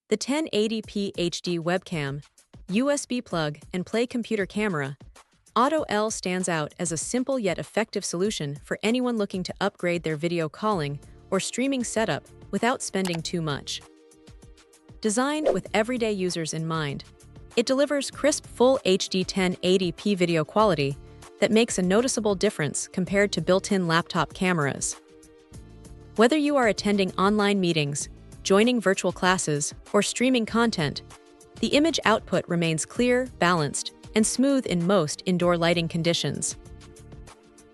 The 1080p HD webcam, USB plug, and play computer camera, Auto L stands out as a simple yet effective solution for anyone looking to upgrade their video calling or streaming setup without spending too much. Designed with everyday users in mind, it delivers crisp full HD 1080p video quality that makes a noticeable difference compared to built-in laptop cameras. Whether you are attending online meetings, joining virtual classes, or streaming content, the image output remains clear, balanced, and smooth in most indoor lighting conditions.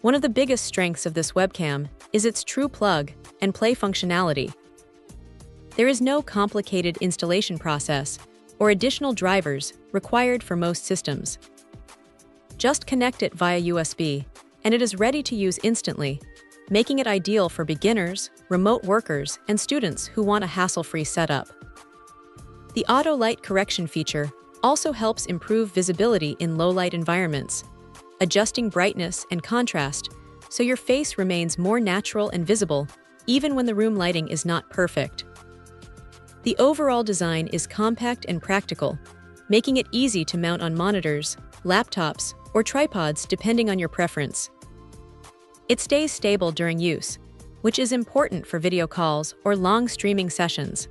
One of the biggest strengths of this webcam is its true plug-and-play functionality. There is no complicated installation process or additional drivers required for most systems. Just connect it via USB, and it is ready to use instantly, making it ideal for beginners, remote workers, and students who want a hassle-free setup. The auto light correction feature also helps improve visibility in low-light environments, adjusting brightness and contrast so your face remains more natural and visible even when the room lighting is not perfect. The overall design is compact and practical, making it easy to mount on monitors, laptops, or tripods depending on your preference. It stays stable during use, which is important for video calls or long streaming sessions.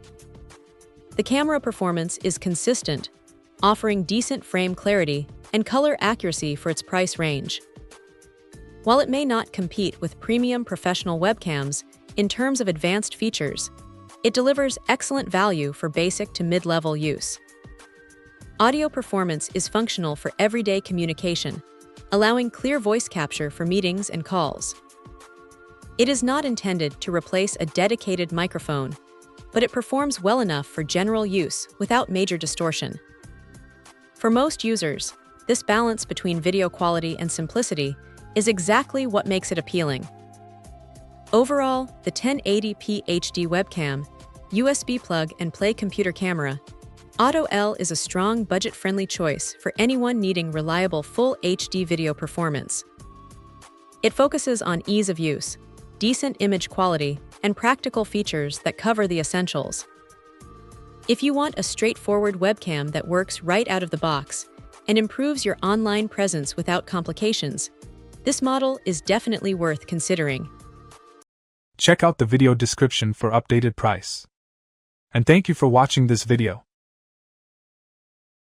The camera performance is consistent, offering decent frame clarity and color accuracy for its price range. While it may not compete with premium professional webcams in terms of advanced features, it delivers excellent value for basic to mid-level use. Audio performance is functional for everyday communication, allowing clear voice capture for meetings and calls. It is not intended to replace a dedicated microphone, but it performs well enough for general use without major distortion. For most users, this balance between video quality and simplicity is exactly what makes it appealing. Overall, the 1080p HD webcam, USB plug and play computer camera, Auto L is a strong budget-friendly choice for anyone needing reliable full HD video performance. It focuses on ease of use, decent image quality, and practical features that cover the essentials. If you want a straightforward webcam that works right out of the box and improves your online presence without complications, this model is definitely worth considering. Check out the video description for updated price. And thank you for watching this video.